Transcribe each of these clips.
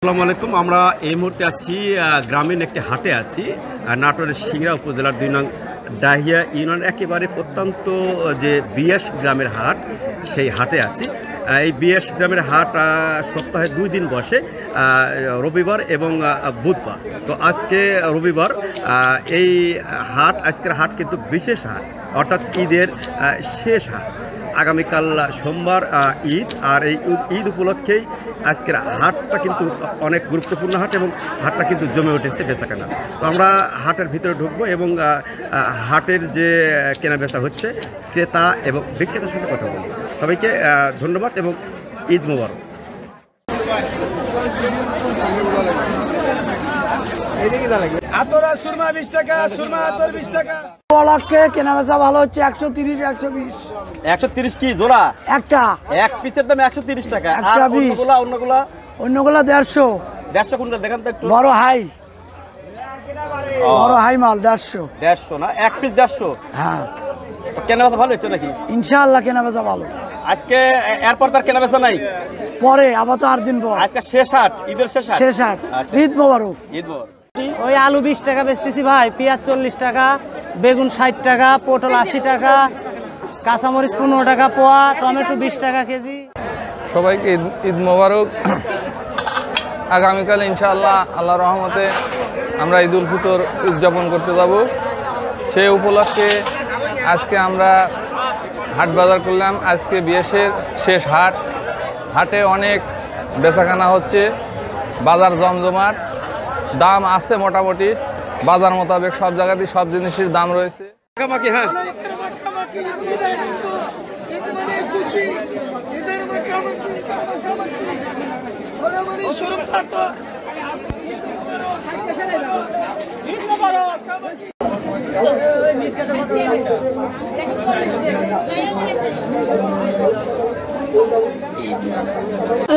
আসসালামু আলাইকুম। আমরা এই মুহূর্তে আছি গ্রামীণ একটি হাটে আছি, নাটোরের সিংড়া উপজেলার 2 নং ডাহিয়া ইউনিয়নের একেবারে প্রত্যন্ত যে বিএস গ্রামের হাট, সেই হাটে আছি। এই বিএস গ্রামের হাট সপ্তাহে 2 দিন বসে, রবিবার এবং বুধবার। তো আজকে রবিবার, এই আজকের হাট কিন্তু বিশেষ হাট, অর্থাৎ ঈদের শেষ হাট। আগামীকাল সোমবার ঈদ, আর এই ঈদ উপলক্ষেই আজকের হাটটা কিন্তু অনেক গুরুত্বপূর্ণ হাট এবং হাটটা কিন্তু জমে উঠেছে বেচাকেনা। তো আমরা হাটের ভিতরে ঢুকবো এবং হাটের যে কেনাবেচা হচ্ছে, ক্রেতা এবং বিক্রেতার সাথে কথা বলবো। সবাইকে ধন্যবাদ এবং ঈদ মোবারক। কেনাবেচা ভালো হচ্ছে 130, 120। 130 কি জোড়া? একটা এক পিসের দাম 130 টাকা। আর অন্যগুলা 150 কোনটা দেখান তো একটু। বড় হাই মাল 150 না, এক পিস 150। হ্যাঁ, কেনাবেচা ভালো হচ্ছে নাকি? ইনশাআল্লাহ কেনাবেচা ভালো। আজকে এরপর তার কেনাবেচা নাই, পরে আবার তো 8 দিন পর। আজকে শেষ হাট, ঈদের শেষ হাট। ঈদ মোবারক। ঈদ মোবারক। ওই আলু 20 টাকা বেচতেছি ভাই, পেঁয়াজ 40 টাকা, বেগুন 60 টাকা, পটল 80 টাকা, কাঁচামরিচ 15 টাকা পোয়া, টমেটো 20 টাকা কেজি। সবাইকে ঈদ মোবারক। আগামীকাল ইনশাআল্লাহ আল্লাহর রহমতে আমরা ঈদুল ফিতর উদযাপন করতে যাব। সেই উপলক্ষে আজকে আমরা হাট বাজার করলাম। আজকে বিএসের শেষ হাট, হাটে অনেক বেচাকেনা হচ্ছে, বাজার জমজমাট, দাম আছে মোটামুটি বাজার মোতাবেক, সব জায়গাতেই সব জিনিসের দাম রয়েছে।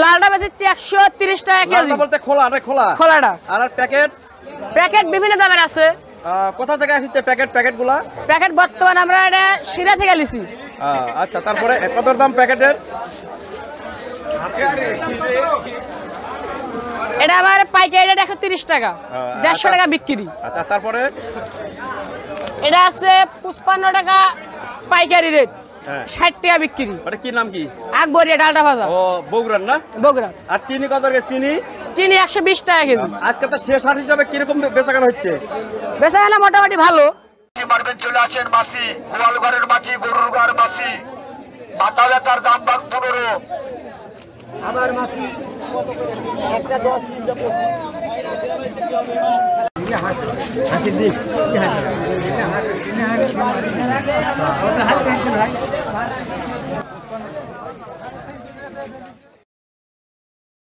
লালটা বেচেছি 130 টাকা কেজি। বলতে খোলাটা আর প্যাকেট বিভিন্ন দামের আছে। কোথা থেকে আসছে প্যাকেটগুলা? প্যাকেট বর্তমানে আমরা এটা শিরা থেকে লিছি। আচ্ছা, তারপরে কত দাম প্যাকেটের? এটা আমার পাইকারি রেট 130 টাকা, 150 টাকা বিক্রি। আচ্ছা, তারপরে এটা আছে 55 টাকা পাইকারি রেট, 60 টাকা বিক্রি। এটা কি নাম কি? আকবরিয়া ডালটা ভাজা। ও, বগুড়ার না? বগুড়া। আর চিনি কত করে? চিনি 120 টাকা কেজি। আজকে তো শেষ হাট হিসাবে কিরকম বেচাকেনা হচ্ছে? বেচাকেনা মোটামুটি ভালো। চলে আসেন মাছি, গোয়াল ঘরের মাছি, গরুর ঘর মাছি, মাথা ব্যথার দাম 15। আমার মাছি একটা 10, 3টা 25।